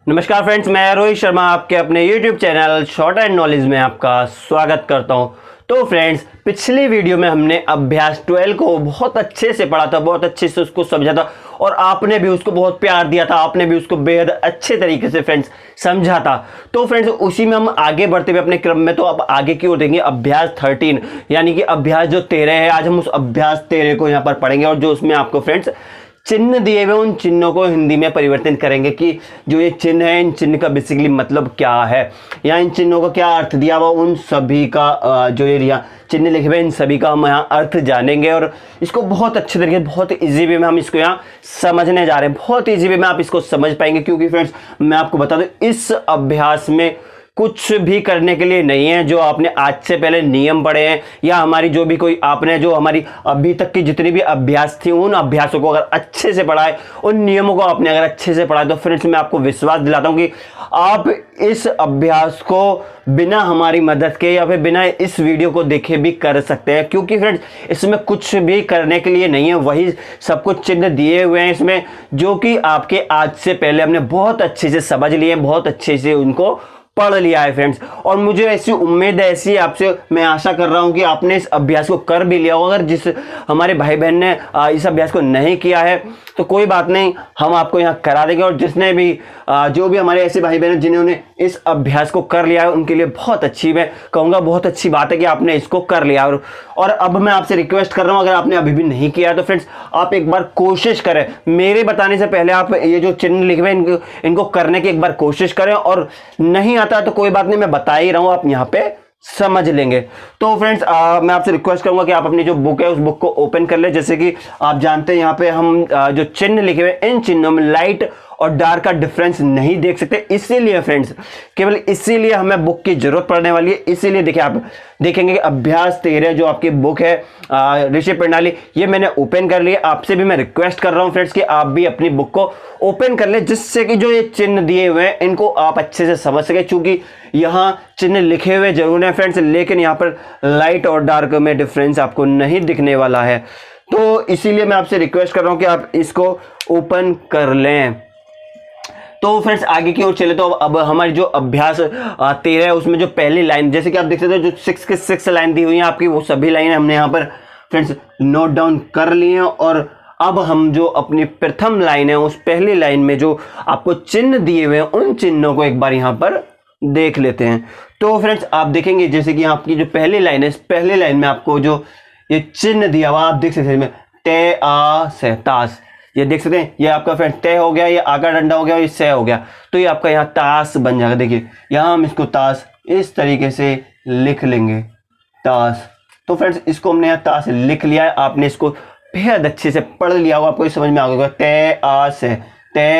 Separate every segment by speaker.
Speaker 1: नमस्कार फ्रेंड्स, मैं रोहित शर्मा आपके अपने YouTube channel short and knowledge में आपका स्वागत करता हूं। तो फ्रेंड्स, पिछली वीडियो में हमने अभ्यास 12 को बहुत अच्छे से पढ़ा था, बहुत अच्छे से उसको समझा था और आपने भी उसको बहुत प्यार दिया था, आपने भी उसको बेहद अच्छे तरीके से फ्रेंड्स समझा था। तो फ्रेंड्स, उसी में हम आगे बढ़ते हुए अपने क्रम में तो अब आगे की ओर देंगे अभ्यास 13 यानी कि अभ्यास जो 13 है। आज हम उस अभ्यास 13 को यहाँ पर पढ़ेंगे और जो उसमें आपको फ्रेंड्स चिन्ह दिए हुए उन चिन्हों को हिंदी में परिवर्तित करेंगे कि जो ये चिन्ह है इन चिन्ह का बेसिकली मतलब क्या है या इन चिन्हों का क्या अर्थ दिया हुआ, उन सभी का जो ये यहाँ चिन्ह लिखे हुए इन सभी का हम यहाँ अर्थ जानेंगे और इसको बहुत अच्छे तरीके बहुत इजी वे में हम इसको यहाँ समझने जा रहे हैं। बहुत इजी वे में आप इसको समझ पाएंगे क्योंकि फ्रेंड्स मैं आपको बता दूं इस अभ्यास में कुछ भी करने के लिए नहीं है। जो आपने आज से पहले नियम पढ़े हैं या हमारी जो भी कोई आपने जो हमारी अभी तक की जितनी भी अभ्यास थी उन अभ्यासों को अगर अच्छे से पढ़ा है, उन नियमों को आपने अगर अच्छे से पढ़ा है तो फ्रेंड्स मैं आपको विश्वास दिलाता हूं कि आप इस अभ्यास को बिना हमारी मदद के या फिर बिना इस वीडियो को देखे भी कर सकते हैं। क्योंकि फ्रेंड्स इसमें कुछ भी करने के लिए नहीं है, वही सब कुछ चिन्ह दिए हुए हैं इसमें जो कि आपके आज से पहले हमने बहुत अच्छे से समझ लिए, बहुत अच्छे से उनको पढ़ लिया है फ्रेंड्स। और मुझे ऐसी उम्मीद है, ऐसी आपसे मैं आशा कर रहा हूं कि आपने इस अभ्यास को कर भी लिया होगा। अगर जिस हमारे भाई बहन ने इस अभ्यास को नहीं किया है तो कोई बात नहीं, हम आपको यहां करा देंगे। और जिसने भी जो भी हमारे ऐसे भाई बहन जिन्होंने इस अभ्यास को कर लिया है उनके लिए बहुत अच्छी, मैं कहूँगा बहुत अच्छी बात है कि आपने इसको कर लिया। और अब मैं आपसे रिक्वेस्ट कर रहा हूँ, अगर आपने अभी भी नहीं किया है तो फ्रेंड्स आप एक बार कोशिश करें, मेरे बताने से पहले आप ये जो चिन्ह लिखे हुए इनको करने की एक बार कोशिश करें। और नहीं आता तो कोई बात नहीं, मैं बता ही रहा हूं, आप यहां पे समझ लेंगे। तो फ्रेंड्स मैं आपसे रिक्वेस्ट करूंगा कि आप अपनी जो बुक है उस बुक को ओपन कर ले। जैसे कि आप जानते हैं यहां पे हम जो चिन्ह लिखे हुए इन चिन्हों में लाइट और डार्क का डिफरेंस नहीं देख सकते, इसीलिए फ्रेंड्स केवल इसीलिए हमें बुक की जरूरत पड़ने वाली है। इसीलिए देखिए आप देखेंगे कि अभ्यास 13 जो आपकी बुक है ऋषि प्रणाली, ये मैंने ओपन कर लिया। आपसे भी मैं रिक्वेस्ट कर रहा हूं फ्रेंड्स कि आप भी अपनी बुक को ओपन कर ले, जिससे कि जो ये चिन्ह दिए हुए हैं इनको आप अच्छे से समझ सके। चूंकि यहाँ चिन्ह लिखे हुए जरूर हैं फ्रेंड्स, लेकिन यहाँ पर लाइट और डार्क में डिफरेंस आपको नहीं दिखने वाला है। तो इसीलिए मैं आपसे रिक्वेस्ट कर रहा हूं कि आप इसको ओपन कर लें। तो फ्रेंड्स आगे की ओर चले तो अब हमारी जो अभ्यास 13 है उसमें जो पहली लाइन, जैसे कि आप देख सकते हो जो 6 के 6 लाइन दी हुई है आपकी, वो सभी लाइन हमने यहाँ पर फ्रेंड्स नोट डाउन कर ली हैं। और अब हम जो अपनी प्रथम लाइन है उस पहली लाइन में जो आपको चिन्ह दिए हुए हैं उन चिन्हों को एक बार यहाँ पर देख लेते हैं। तो फ्रेंड्स आप देखेंगे जैसे कि आपकी जो पहली लाइन है, इस पहली लाइन में आपको जो ये चिन्ह दिया हुआ आप देख सकते हैं, ते आ से ताश, ये देख सकते हैं। ये आपका फ्रेंड तय हो गया, ये आका डंडा हो गया, ये सह हो गया, तो ये आपका यहाँ ताश बन जाएगा। देखिए यहाँ हम इसको ताश इस तरीके से लिख लेंगे, ताश। तो फ्रेंड्स इसको हमने यहाँ ताश लिख लिया है, आपने इसको बेहद अच्छे से पढ़ लिया होगा, आपको समझ में आ गया तय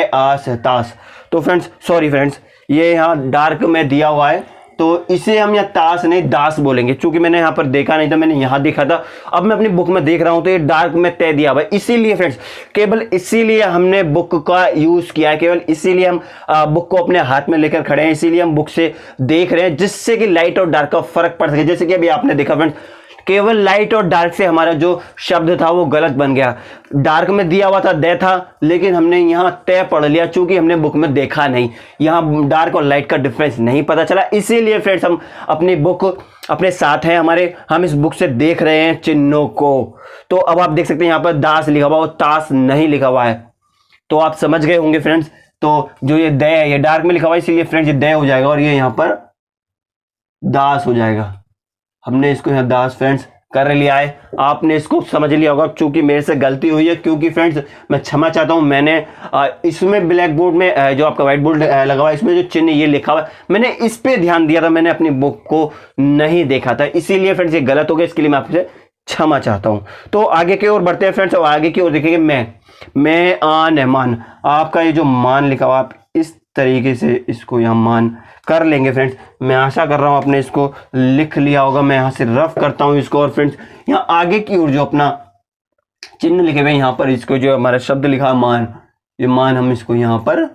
Speaker 1: आ से ताश। तो फ्रेंड्स सॉरी फ्रेंड्स, ये यहाँ डार्क में दिया हुआ है तो इसे हम यहाँ ताश नहीं दास बोलेंगे, क्योंकि मैंने यहाँ पर देखा नहीं था, मैंने यहाँ देखा था। अब मैं अपनी बुक में देख रहा हूँ तो ये डार्क में तय दिया हुआ है, इसीलिए फ्रेंड्स केवल इसीलिए हमने बुक का यूज किया है, केवल इसीलिए हम बुक को अपने हाथ में लेकर खड़े हैं, इसीलिए हम बुक से देख रहे हैं जिससे कि लाइट और डार्क का फर्क पड़ सके। जैसे कि अभी आपने देखा फ्रेंड्स, केवल लाइट और डार्क से हमारा जो शब्द था वो गलत बन गया। डार्क में दिया हुआ था दे था, लेकिन हमने यहाँ तय पढ़ लिया चूंकि हमने बुक में देखा नहीं, यहाँ डार्क और लाइट का डिफरेंस नहीं पता चला। इसीलिए फ्रेंड्स हम अपनी बुक अपने साथ है हमारे, हम इस बुक से देख रहे हैं चिन्हों को। तो अब आप देख सकते हैं यहाँ पर दास लिखा हुआ और ताश नहीं लिखा हुआ है, तो आप समझ गए होंगे फ्रेंड्स। तो जो ये दय है ये डार्क में लिखा हुआ है, इसीलिए फ्रेंड्स ये दय हो जाएगा और ये यहाँ पर दास हो जाएगा। हमने इसको यहाँ दास फ्रेंड्स कर लिया है, आपने इसको समझ लिया होगा। चूंकि मेरे से गलती हुई है, क्योंकि फ्रेंड्स मैं क्षमा चाहता हूं, मैंने इसमें ब्लैक बोर्ड में जो आपका व्हाइट बोर्ड लगा हुआ है इसमें जो चिन्ह ये लिखा हुआ है मैंने इस पे ध्यान दिया था, मैंने अपनी बुक को नहीं देखा था, इसीलिए फ्रेंड्स ये गलत हो गया, इसके लिए मैं आपसे क्षमा चाहता हूं। तो आगे की ओर बढ़ते हैं फ्रेंड्स, और आगे की ओर देखेंगे मैं आन है मान, आपका ये जो मान लिखा हुआ आप इस तरीके से इसको यहाँ मान कर लेंगे फ्रेंड्स। मैं आशा कर रहा हूं आपने इसको लिख लिया होगा, मैं यहां से रफ करता हूं इसको। और फ्रेंड्स यहाँ आगे की ओर जो अपना चिन्ह लिखे हुए यहाँ पर इसको जो हमारा शब्द लिखा है मान, ये मान हम इसको यहाँ पर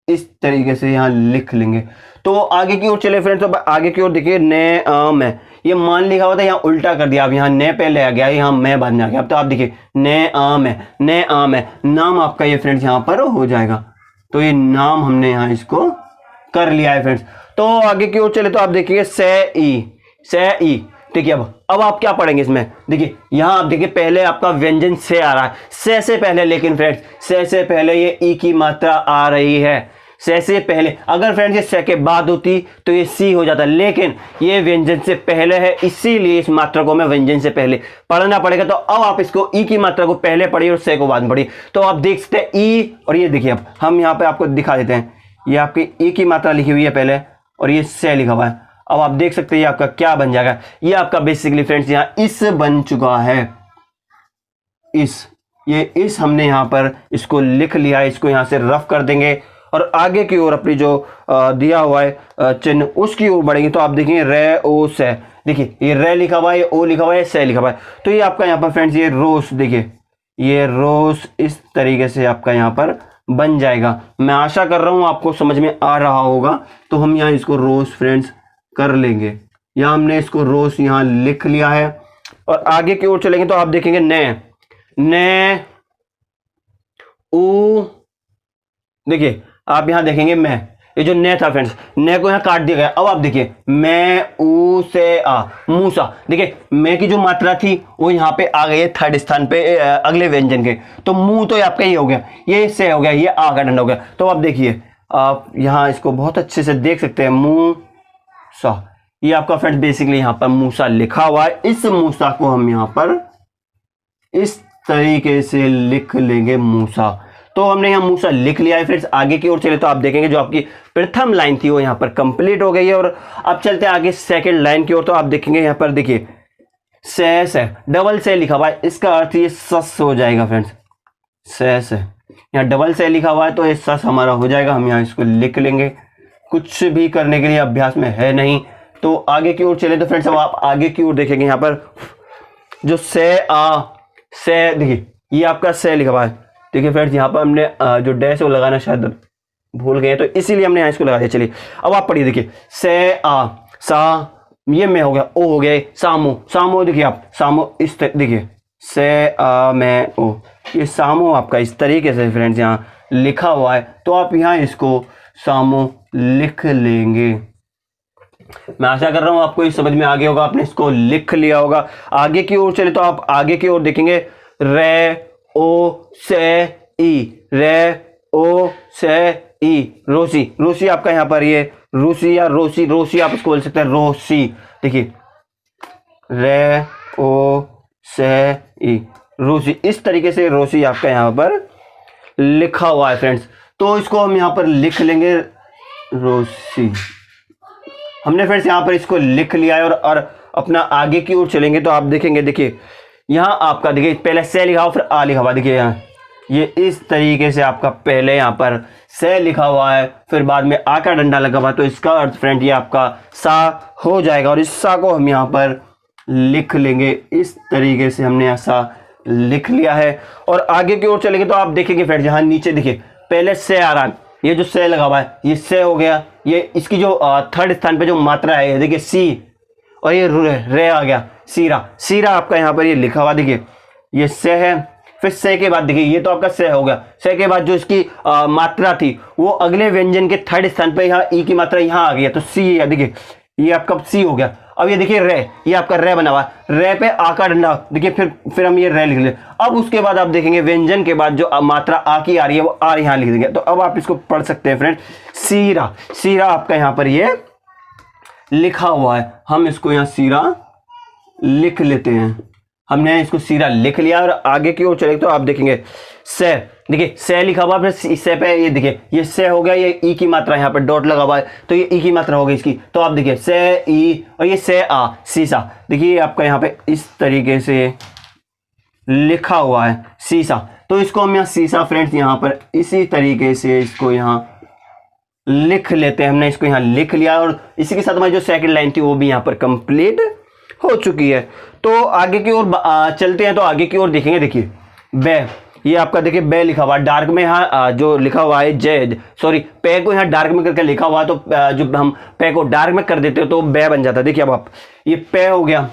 Speaker 1: इस तरीके से यहाँ लिख लेंगे। तो आगे की ओर चले फ्रेंड्स, तो आगे की ओर देखिए ने आम है, ये मान लिखा हुआ था यहाँ उल्टा कर दिया, अब यहाँ ने पहले आ गया, यहाँ मैं बन जा गया। अब तो आप देखिए ने आम है, नाम आपका ये फ्रेंड्स यहाँ पर हो जाएगा। तो ये नाम हमने यहाँ इसको कर लिया है फ्रेंड्स। तो आगे की ओर चले तो आप देखिए से ई। देखिए अब आप क्या पढ़ेंगे इसमें, देखिए यहाँ आप देखिए पहले आपका व्यंजन से आ रहा है, से पहले, लेकिन फ्रेंड्स से पहले ये ई की मात्रा आ रही है। से पहले, अगर फ्रेंड्स ये से के बाद होती तो ये सी हो जाता, लेकिन ये व्यंजन से पहले है, इसीलिए इस मात्रा को हमें व्यंजन से पहले पढ़ना पड़ेगा। तो अब आप इसको ई की मात्रा को पहले पढ़िए और से को बाद में पढ़िए। तो आप देख सकते हैं ई, और ये देखिए अब हम यहाँ पे आपको दिखा देते हैं, ये आपकी ई की मात्रा लिखी हुई है पहले और ये से लिखा हुआ है। अब आप देख सकते हैं ये आपका क्या बन जाएगा, ये आपका बेसिकली फ्रेंड्स यहाँ इस बन चुका है। इस हमने यहाँ पर इसको लिख लिया है, इसको यहाँ से रफ कर देंगे और आगे की ओर अपनी जो दिया हुआ है चिन्ह उसकी ओर बढ़ेंगे। तो आप देखेंगे रे ओ से, देखिए ये रे लिखा हुआ है, ये ओ लिखा हुआ है, से लिखा हुआ है। तो ये आपका यहाँ पर फ्रेंड्स ये रोस, देखिए ये रोस इस तरीके से आपका यहाँ पर बन जाएगा। मैं आशा कर रहा हूँ आपको समझ में आ रहा होगा। तो हम यहाँ इसको रोस फ्रेंड्स कर लेंगे, यहाँ हमने इसको रोस यहाँ लिख लिया है। और आगे की ओर चलेंगे तो आप देखेंगे ने ऊ, देखिए आप यहां देखेंगे मैं, ये जो ने था फ्रेंड्स, ने को यहां काट दिया गया। अब आप देखिए मैं ऊ से आ, मूसा, देखिए मैं की जो मात्रा थी वो यहां पे आ गई है थर्ड स्थान पे अगले व्यंजन के। तो मुंह तो आपका ये हो गया, ये से हो गया, ये आ का डंडा हो गया। तो आप देखिए आप यहां इसको बहुत अच्छे से देख सकते हैं, मूसा, ये आपका फ्रेंड्स बेसिकली यहां पर मूसा लिखा हुआ है। इस मूसा को हम यहां पर इस तरीके से लिख लेंगे मूसा। तो हमने यहाँ मूसा लिख लिया है फ्रेंड्स। आगे की ओर चले तो आप देखेंगे जो आपकी प्रथम लाइन थी वो यहाँ पर कंप्लीट हो गई है। और अब चलते हैं आगे सेकंड लाइन की ओर। तो आप देखेंगे यहाँ पर देखिए से डबल से लिखा हुआ है, इसका अर्थ ये सस हो जाएगा फ्रेंड्स। से यहाँ डबल से लिखा हुआ है तो ये सस हमारा हो जाएगा। हम यहाँ इसको लिख लेंगे, कुछ भी करने के लिए अभ्यास में है नहीं। तो आगे की ओर चले तो फ्रेंड्स अब आप आगे की ओर देखेंगे यहाँ पर जो से देखिए ये आपका से लिखा हुआ है। देखिए फ्रेंड्स यहाँ पर हमने जो डैश है वो लगाना शायद भूल गए, तो इसीलिए हमने यहाँ इसको लगा दिया। चलिए अब आप पढ़िए, देखिए से सा, ये में हो गया, ओ हो गया, सामो देखिए आप सामो, इस देखिए से मैं ओ, ये सामो आपका इस तरीके से फ्रेंड्स यहाँ लिखा हुआ है। तो आप यहाँ इसको सामो लिख लेंगे। मैं आशा कर रहा हूँ आपको इस समझ में आ गया होगा, आपने इसको लिख लिया होगा। आगे की ओर चले तो आप आगे की ओर देखेंगे रे ओ से ई, रे ओ से ई, रोसी आपका यहाँ पर ये रूसी या रोसी आप इसको बोल सकते हैं, रोसी। देखिए रे ओ से ई, रोसी, इस तरीके से रोसी आपका यहाँ पर लिखा हुआ है फ्रेंड्स। तो इसको हम यहाँ पर लिख लेंगे रोसी। हमने फ्रेंड्स यहाँ पर इसको लिख लिया है। और अपना आगे की ओर चलेंगे तो आप देखेंगे, देखिए यहाँ आपका देखिए पहले से लिखा हुआ फिर आ लिखा हुआ, देखिए यहाँ ये इस तरीके से आपका पहले यहाँ पर से लिखा हुआ है फिर बाद में आ का डंडा लगा हुआ, तो इसका अर्थ फ्रेंड ये आपका सा हो जाएगा। और इस सा को हम यहाँ पर लिख लेंगे, इस तरीके से हमने ऐसा लिख लिया है। और आगे की ओर चलेंगे तो आप देखेंगे फ्रेंड यहाँ नीचे देखिए पहले से आ रहा है, ये जो से लगा हुआ है ये से हो गया, ये इसकी जो थर्ड स्थान पे जो मात्रा है देखिए सी, और ये रे आ गया, सीरा आपका यहाँ पर ये लिखा हुआ, देखिए ये से है। फिर से के बाद देखिए ये तो आपका से हो गया, से के बाद जो इसकी मात्रा थी वो अगले व्यंजन के थर्ड स्थान पे यहाँ ई की मात्रा यहाँ आ गई है, तो सी है, देखिए ये आपका सी हो गया। अब ये देखिए रे, ये आपका रे बना हुआ, रे पे आ का डंडा, देखिए फिर हम ये रे लिख ले। अब उसके बाद आप देखेंगे व्यंजन के बाद जो मात्रा आ की आ रही है वो आ यहाँ लिख देंगे। तो अब आप इसको पढ़ सकते हैं फ्रेंड, सीरा आपका यहाँ पर ये लिखा हुआ है, हम इसको यहाँ सीरा लिख लेते हैं। हमने इसको सीरा लिख लिया। और आगे की ओर चले तो आप देखेंगे से, देखिए से लिखा हुआ, फिर से पे ये देखिए ये से हो गया, ये ई की मात्रा यहाँ पर डॉट लगा हुआ है तो ये ई की मात्रा हो गई इसकी। तो आप देखिए से ई और ये से आ, सीसा, देखिए आपका यहाँ पे इस तरीके से लिखा हुआ है सीसा। तो इसको हम यहाँ सीसा फ्रेंड्स यहाँ पर इसी तरीके से इसको यहाँ लिख लेते हैं। हमने इसको यहाँ लिख लिया और इसी के साथ हमारी जो सेकंड लाइन थी वो भी यहाँ पर कंप्लीट हो चुकी है। तो आगे की ओर चलते हैं। तो आगे की ओर देखेंगे, देखिए बे, ये आपका देखिए बे लिखा हुआ डार्क में, यहाँ जो लिखा हुआ है जे, सॉरी पे को यहाँ डार्क में करके लिखा हुआ, तो जो हम पे को डार्क में कर देते हो तो बे बन जाता है। देखिए अब आप ये पे हो गया,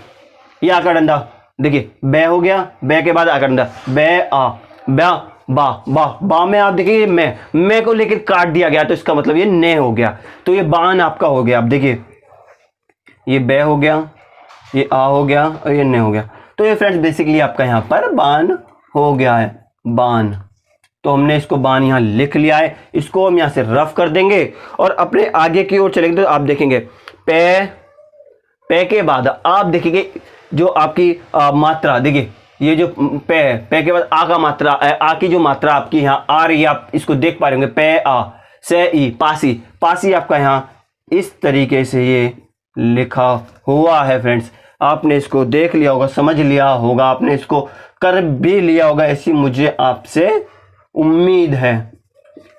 Speaker 1: ये आका डंडा, देखिए बे हो गया, बे के बाद आका डंडा, बे आ, बा बा बा में आप देखिए मैं को लेकर काट दिया गया तो इसका मतलब ये ने हो गया, तो ये बान आपका हो गया। आप देखिए ये बे हो गया, ये आ हो गया और ये ने हो गया। तो ये फ्रेंड्स बेसिकली आपका यहाँ पर बान हो गया है, बान। तो हमने इसको बान यहाँ लिख लिया है, इसको हम यहाँ से रफ कर देंगे और अपने आगे की ओर चलेंगे। तो आप देखेंगे पे, पे के बाद आप देखेंगे जो आपकी मात्रा, देखिए ये जो पे के बाद आ का मात्रा, आ की जो मात्रा आपकी यहाँ आ रही है, आप इसको देख पा रहे होंगे, पे आ से ई, पासी, पासी आपका यहाँ इस तरीके से ये लिखा हुआ है। फ्रेंड्स आपने इसको देख लिया होगा, समझ लिया होगा, आपने इसको कर भी लिया होगा, ऐसी मुझे आपसे उम्मीद है।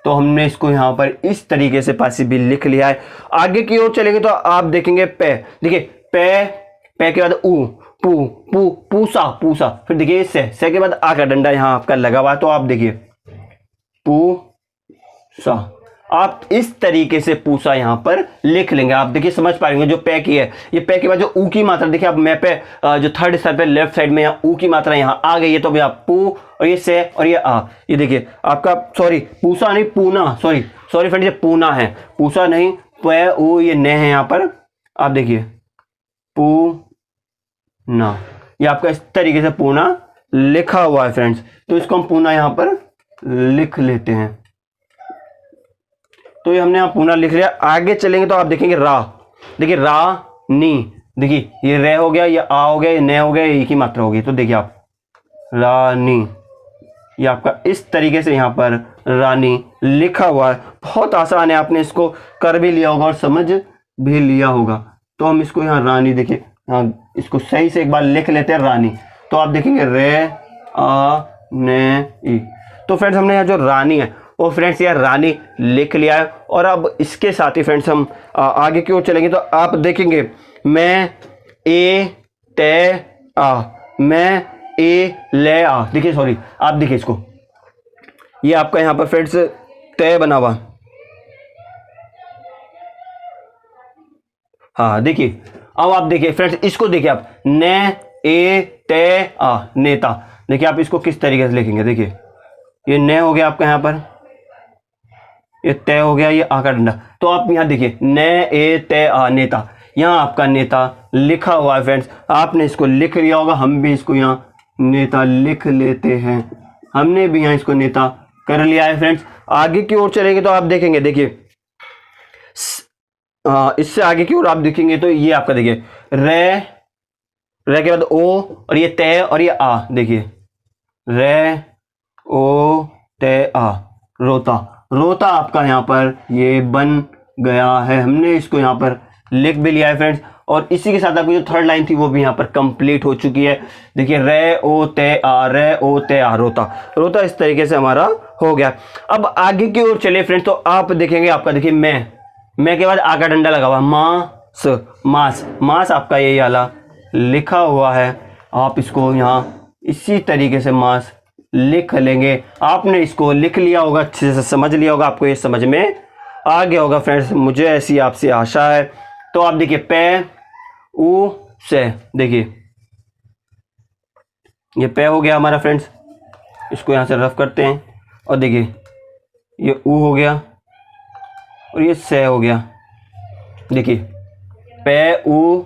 Speaker 1: तो हमने इसको यहाँ पर इस तरीके से पासी भी लिख लिया है। आगे की ओर चलेंगे तो आप देखेंगे पे, देखिए पे, पे के बाद ऊ, पू पू पूसा, पूसा, फिर देखिए से के बाद आ का डंडा यहाँ आपका लगा हुआ है। तो आप देखिए पू सा, आप इस तरीके से पूसा यहाँ पर लिख लेंगे। आप देखिए समझ पाएंगे जो पे की है, ये पे के बाद जो ऊ की मात्रा, देखिए आप मैं पे जो थर्ड स्तर पे लेफ्ट साइड में यहाँ ऊ की मात्रा यहाँ आ गई है। तो भैया पू और ये से और ये आ, ये देखिए आपका सॉरी पूसा नहीं पूना, सॉरी फ्रेंड, ये पूना है, पूसा नहीं, पे ऊ ये ने है यहाँ पर। आप देखिए पू ना, ये आपका इस तरीके से पूना लिखा हुआ है फ्रेंड्स। तो इसको हम पूना यहाँ पर लिख लेते हैं। तो ये हमने यहाँ पूना लिख लिया। आगे चलेंगे तो आप देखेंगे रा, देखिए रा नी, देखिए ये रे हो गया, ये आ हो गया, ये ने हो गया, ये की मात्रा हो गई। तो देखिए आप रानी, ये आपका इस तरीके से यहाँ पर रानी लिखा हुआ है। बहुत आसान है, आपने इसको कर भी लिया होगा और समझ भी लिया होगा। तो हम इसको यहाँ रानी, देखिए हाँ, इसको सही से एक बार लिख लेते हैं रानी। तो आप देखेंगे रे आ ने ई। तो फ्रेंड्स हमने यहाँ जो रानी है वो फ्रेंड्स यार रानी लिख लिया है। और अब इसके साथ ही फ्रेंड्स हम आगे की ओर चलेंगे तो आप देखेंगे मैं ए ते आ, मैं ए ले आ, देखिए सॉरी आप देखिए इसको, ये आपका यहाँ पर फ्रेंड्स ते बना हुआ, हाँ देखिए। अब आप देखिए फ्रेंड्स इसको देखिए आप ने ए ते आ, नेता, देखिए आप इसको किस तरीके से लिखेंगे। देखिए ये ने हो गया आपका यहाँ पर, ये तय हो गया, ये आ का डंडा। तो आप यहाँ देखिए ने ए तय आ, नेता, यहाँ आपका नेता लिखा हुआ है फ्रेंड्स। आपने इसको लिख लिया होगा, हम भी इसको यहाँ नेता लिख लेते हैं। हमने भी यहाँ इसको नेता कर लिया है फ्रेंड्स। आगे की ओर चलेंगे तो आप देखेंगे, देखिए इससे आगे की ओर आप देखेंगे तो ये आपका देखिए रे, रे के बाद ओ और ये तय और ये आ, देखिए रे ओ तय आ, रोता, रोता आपका यहाँ पर ये बन गया है। हमने इसको यहाँ पर लिख भी लिया है फ्रेंड्स। और इसी के साथ आपकी जो थर्ड लाइन थी वो भी यहाँ पर कंप्लीट हो चुकी है। देखिए रे ओ ते आ, रे ओ ते आ, रोता, रोता इस तरीके से हमारा हो गया। अब आगे की ओर चले फ्रेंड्स तो आप देखेंगे आपका देखिए मैं के बाद आ का डंडा लगा हुआ, मास, मास, मास आपका ये वाला लिखा हुआ है। आप इसको यहाँ इसी तरीके से मास लिख लेंगे। आपने इसको लिख लिया होगा, अच्छे से समझ लिया होगा, आपको ये समझ में आ गया होगा फ्रेंड्स, मुझे ऐसी आपसे आशा है। तो आप देखिए पे ऊ से, देखिए ये पे हो गया हमारा फ्रेंड्स, इसको यहाँ से रफ करते हैं और देखिए ये ऊ हो गया और ये से हो गया। देखिए पे ऊ,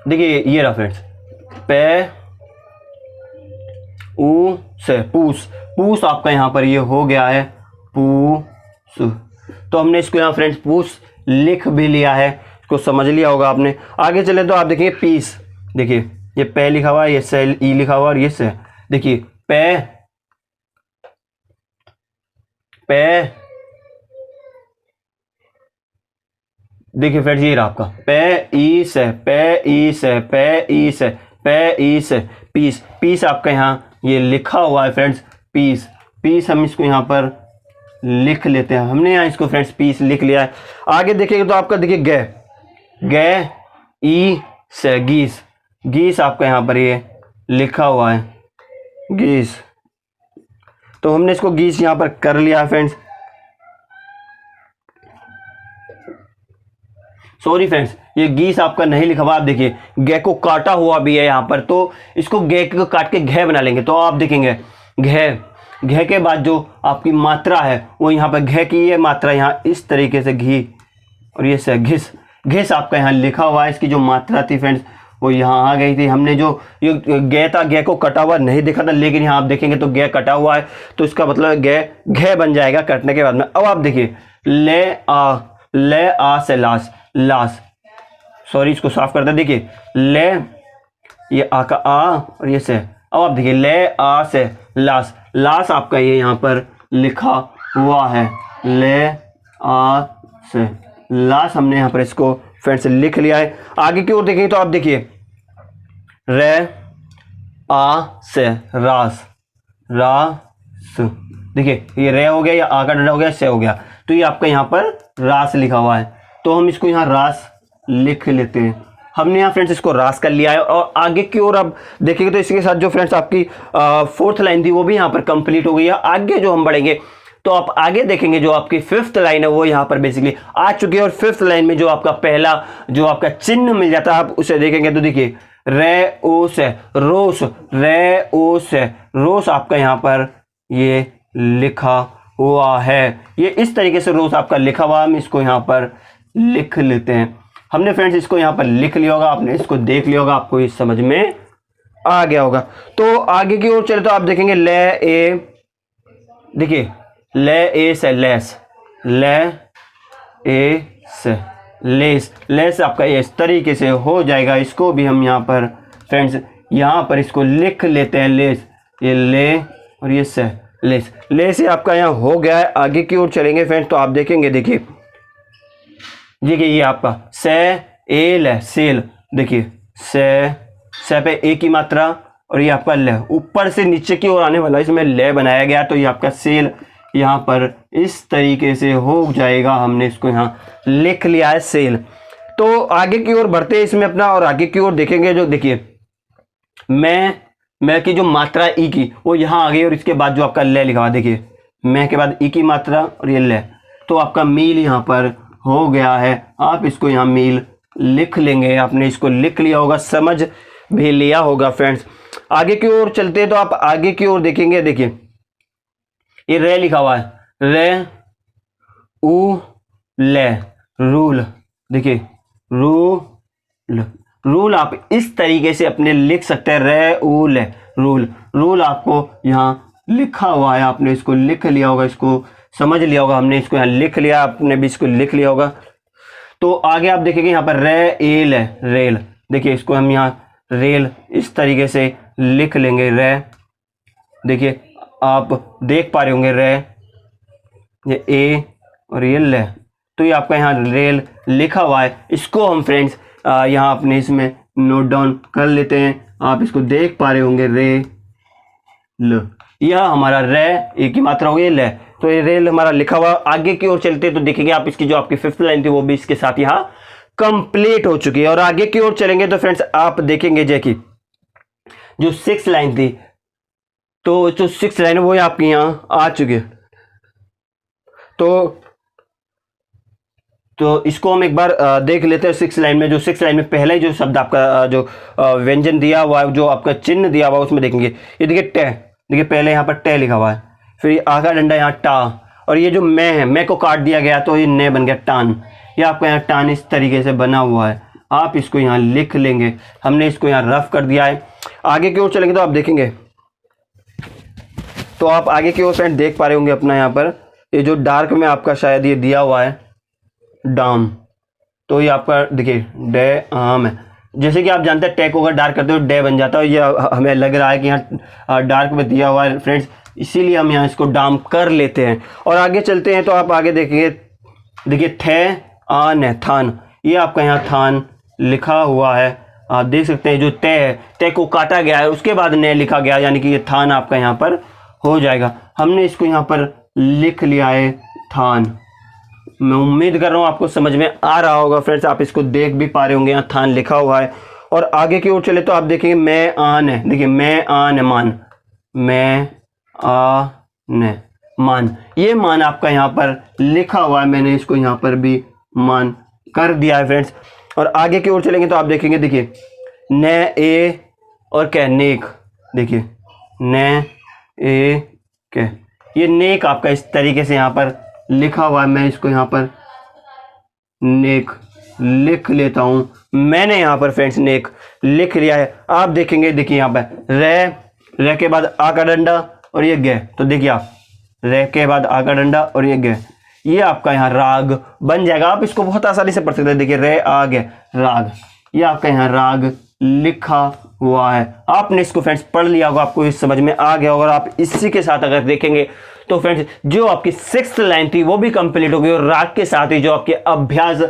Speaker 1: देखिए ये रहा फ्रेंड्स पे ऊ से, पूस, पूस आपका यहाँ पर ये हो गया है पूस। तो हमने इसको यहाँ फ्रेंड्स पूस लिख भी लिया है, इसको समझ लिया होगा आपने। आगे चले तो आप देखिए पीस, देखिए ये पे लिखा हुआ है, ये से ई लिखा हुआ और ये से, देखिए पे पे, देखिए फ्रेंड्स ये रहा आपका पे ई से, पे ई से, पे ई से, पे ई से, पीस, पीस आपका यहाँ ये लिखा हुआ है फ्रेंड्स, पीस, पीस हम इसको यहाँ पर लिख लेते हैं। हमने यहाँ इसको फ्रेंड्स पीस लिख लिया है। आगे देखेंगे तो आपका देखिए गे, गे ई से, गीस, गीस आपका यहाँ पर ये लिखा हुआ है, गीस। तो हमने इसको गीस यहाँ पर कर लिया है फ्रेंड्स। सॉरी फ्रेंड्स ये गीस आपका नहीं लिखा हुआ, आप देखिए गे को काटा हुआ भी है यहाँ पर, तो इसको गे को काट के घे बना लेंगे। तो आप देखेंगे घे, घे के बाद जो आपकी मात्रा है वो यहाँ पर घे की ये मात्रा यहाँ इस तरीके से घी और ये से घिस, घिस आपका यहाँ लिखा हुआ है। इसकी जो मात्रा थी फ्रेंड्स वो यहाँ आ गई थी। हमने जो ये गे था, गे को कटा हुआ नहीं देखा था, लेकिन यहाँ आप देखेंगे तो गे कटा हुआ है, तो इसका मतलब गे घे बन जाएगा कटने के बाद में। अब आप देखिए ले आ से लास, लास, सॉरी इसको साफ करते हैं। देखिए ले, ये आ का आ और ये से। अब आप देखिए ले आ से लास, लास आपका ये यहाँ पर लिखा हुआ है, ले आ से लास, हमने यहाँ पर इसको फ्रेंड्स लिख लिया है। आगे की ओर देखेंगे तो आप देखिए रे आ से रास, रास, देखिए ये रे हो गया, या आ का डंडा हो गया, से हो गया, तो ये आपका यहाँ पर रास लिखा हुआ है, तो हम इसको यहाँ रास लिख लेते हैं। हमने यहाँ फ्रेंड्स इसको रास कर लिया है। और आगे की ओर अब देखेंगे तो इसके साथ जो फ्रेंड्स आपकी फोर्थ लाइन थी वो भी यहाँ पर कंप्लीट हो गई है। आगे जो हम बढ़ेंगे तो आप आगे देखेंगे जो आपकी फिफ्थ लाइन है वो यहाँ पर बेसिकली आ चुकी है। और फिफ्थ लाइन में जो आपका पहला जो आपका चिन्ह मिल जाता है, आप उसे देखेंगे तो देखिए रे ओ से रोस, रे ओ से रोस आपका यहाँ पर ये लिखा हुआ है। ये इस तरीके से रोस आपका लिखा हुआ, हम इसको यहाँ पर लिख लेते हैं। हमने फ्रेंड्स इसको यहाँ पर लिख लिया होगा, आपने इसको देख लिया होगा, आपको ये समझ में आ गया होगा। तो आगे की ओर चले तो आप देखेंगे ले ए, देखिए ले ए से लेस, ले ए से लेस, लेस आपका इस तरीके से हो जाएगा। इसको भी हम यहाँ पर फ्रेंड्स यहाँ पर इसको लिख लेते हैं, लेस, ये ले और ये से लेस, लेस ये आपका यहाँ हो गया है। आगे की ओर चलेंगे फ्रेंड्स तो आप देखेंगे, देखिए देखिए ये आपका से एल है, सेल, देखिए से पे ए की मात्रा और ये आपका ले, ऊपर से नीचे की ओर आने वाला इसमें ले बनाया गया, तो ये आपका सेल यहाँ पर इस तरीके से हो जाएगा। हमने इसको यहाँ लिख लिया है सेल। तो आगे की ओर बढ़ते हैं इसमें अपना, और आगे की ओर देखेंगे जो देखिए मैं की जो मात्रा ई की वो यहाँ आ गई, और इसके बाद जो आपका ले लिखा हुआ, देखिए मैं के बाद ई की मात्रा और ये ले, तो आपका मील यहाँ पर हो गया है। आप इसको यहाँ मील लिख लेंगे, आपने इसको लिख लिया होगा, समझ भी लिया होगा फ्रेंड्स। आगे की ओर चलते हैं तो आप आगे की ओर देखेंगे, देखिए ये रे लिखा हुआ है, रे उ ले, रूल, देखिए रूल, रूल आप इस तरीके से अपने लिख सकते हैं, रे उ ले, रूल, रूल आपको यहाँ लिखा हुआ है, आपने इसको लिख लिया होगा, इसको समझ लिया होगा। हमने इसको यहाँ लिख लिया, आपने भी इसको लिख लिया होगा। तो आगे आप देखेंगे यहाँ पर रे एल है, रेल, देखिए इसको हम यहाँ रेल इस तरीके से लिख लेंगे, रे, देखिए आप देख पा रहे होंगे रे, ये ए और ये ले, तो ये आपका यहाँ रेल लिखा हुआ है। इसको हम फ्रेंड्स यहाँ अपने इसमें नोट डाउन कर लेते हैं। आप इसको देख पा रहे होंगे, रे ल, यह हमारा रे ए की मात्रा हो गई ले, तो ये रेल हमारा लिखा हुआ। आगे की ओर चलते तो देखेंगे आप इसकी जो आपकी फिफ्थ लाइन थी वो भी इसके साथ यहाँ कंप्लीट हो चुकी है। और आगे की ओर चलेंगे तो फ्रेंड्स आप देखेंगे जैकी जो सिक्स लाइन थी, तो जो सिक्स लाइन है वो आपकी यहाँ आ चुकी है। तो इसको हम एक बार देख लेते हैं। सिक्स लाइन में, जो सिक्स लाइन में पहले जो शब्द आपका जो व्यंजन दिया हुआ है, जो आपका चिन्ह दिया हुआ है, उसमें देखेंगे ये देखिए टे, देखिए पहले यहाँ पर टे लिखा हुआ है, फिर ये आगा डंडा यहाँ टा, और ये जो मैं है, मैं को काट दिया गया तो ये ने बन गया टान। ये आपका यहाँ टान इस तरीके से बना हुआ है, आप इसको यहाँ लिख लेंगे। हमने इसको यहाँ रफ कर दिया है। आगे की ओर चलेंगे तो आप देखेंगे, तो आप आगे की ओर फ्रेंड देख पा रहे होंगे अपना यहाँ पर ये जो डार्क में आपका शायद ये दिया हुआ है डाम, तो ये आपका देखिए डे आम है। जैसे कि आप जानते हैं टेक को अगर डार्क करते हो डे बन जाता है, ये हमें लग रहा है कि यहाँ डार्क में दिया हुआ है फ्रेंड्स, इसीलिए हम यहाँ इसको डाम कर लेते हैं। और आगे चलते हैं तो आप आगे देखेंगे, देखिए थे आन है, थान, ये आपका यहाँ थान लिखा हुआ है। आप देख सकते हैं जो तय है, तय को काटा गया है, उसके बाद ने लिखा गया, यानी कि ये थान आपका यहाँ पर हो जाएगा। हमने इसको यहाँ पर लिख लिया है थान। मैं उम्मीद कर रहा हूँ आपको समझ में आ रहा होगा फ्रेंड्स, आप इसको देख भी पा रहे होंगे, यहाँ थान लिखा हुआ है। और आगे की ओर चले तो आप देखेंगे मैं आन है, देखिए मैं आन है मान, मैं आन मान, ये मान आपका यहाँ पर लिखा हुआ है, मैंने इसको यहाँ पर भी मान कर दिया है फ्रेंड्स। और आगे की ओर चलेंगे तो आप देखेंगे, देखिए ने ए और क्या नेक, देखिए ने ए के, ये नेक आपका इस तरीके से यहाँ पर लिखा हुआ है। मैं इसको यहाँ पर नेक लिख लेता हूँ। मैंने यहाँ पर फ्रेंड्स नेक लिख लिया है। आप देखेंगे, देखिए यहाँ पर रे के बाद आ का डंडा और ये गे, तो देखिए आप रे के बाद आ का डंडा और ये गे, ये आपका यहाँ राग बन जाएगा। आप इसको बहुत आसानी से पढ़ सकते हैं। देखिए रे आ गे राग, ये आपका यहाँ राग लिखा हुआ है। आपने इसको फ्रेंड्स पढ़ लिया होगा, आपको इस समझ में आ गया होगा। आप इसी के साथ अगर देखेंगे तो फ्रेंड्स जो आपकी 6th लाइन थी वो भी कंप्लीट हो गई और राग के साथ ही जो आपके अभ्यास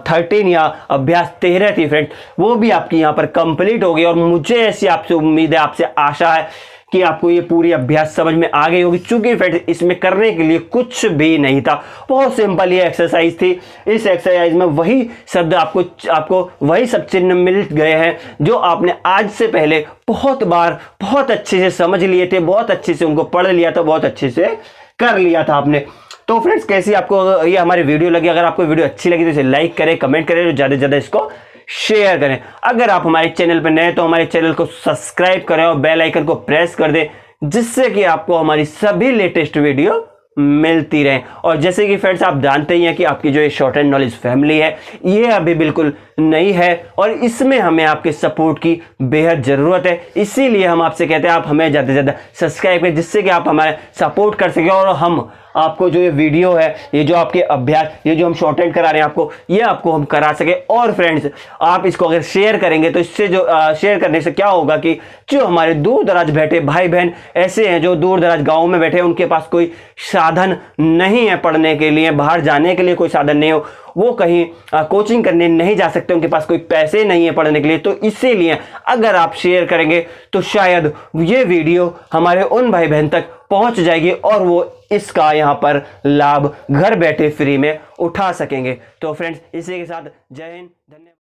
Speaker 1: 13 या अभ्यास 13 थी फ्रेंड्स, वो भी आपकी यहाँ पर कंप्लीट हो गई। और मुझे ऐसी आपसे उम्मीद है, आपसे आशा है कि आपको ये पूरी अभ्यास समझ में आ गई होगी। चूंकि फ्रेंड्स इसमें करने के लिए कुछ भी नहीं था, बहुत सिंपल ये एक्सरसाइज थी। इस एक्सरसाइज में वही शब्द आपको वही सब चिन्ह मिल गए हैं जो आपने आज से पहले बहुत बार बहुत अच्छे से समझ लिए थे, बहुत अच्छे से उनको पढ़ लिया था, बहुत अच्छे से कर लिया था आपने। तो फ्रेंड्स कैसी आपको ये हमारी वीडियो लगी? अगर आपको वीडियो अच्छी लगी तो इसे लाइक करें, कमेंट करें और ज़्यादा से ज़्यादा इसको शेयर करें। अगर आप हमारे चैनल पर नए तो हमारे चैनल को सब्सक्राइब करें और बेल आइकन को प्रेस कर दें, जिससे कि आपको हमारी सभी लेटेस्ट वीडियो मिलती रहे। और जैसे कि फ्रेंड्स आप जानते ही हैं कि आपकी जो ये शॉर्ट एंड नॉलेज फैमिली है ये अभी बिल्कुल नई है और इसमें हमें आपके सपोर्ट की बेहद ज़रूरत है। इसीलिए हम आपसे कहते हैं आप हमें ज़्यादा से ज़्यादा सब्सक्राइब करें, जिससे कि आप हमारे सपोर्ट कर सकें और हम आपको जो ये वीडियो है, ये जो आपके अभ्यास, ये जो हम शॉर्ट एंड करा रहे हैं आपको, ये आपको हम करा सके। और फ्रेंड्स आप इसको अगर शेयर करेंगे तो इससे जो शेयर करने से क्या होगा कि जो हमारे दूर दराज बैठे भाई बहन ऐसे हैं जो दूर दराज गाँव में बैठे हैं, उनके पास कोई साधन नहीं है पढ़ने के लिए, बाहर जाने के लिए कोई साधन नहीं हो, वो कहीं कोचिंग करने नहीं जा सकते, उनके पास कोई पैसे नहीं है पढ़ने के लिए। तो इसीलिए अगर आप शेयर करेंगे तो शायद ये वीडियो हमारे उन भाई बहन तक पहुंच जाएगी और वो इसका यहाँ पर लाभ घर बैठे फ्री में उठा सकेंगे। तो फ्रेंड्स इसी के साथ जय हिंद, धन्यवाद।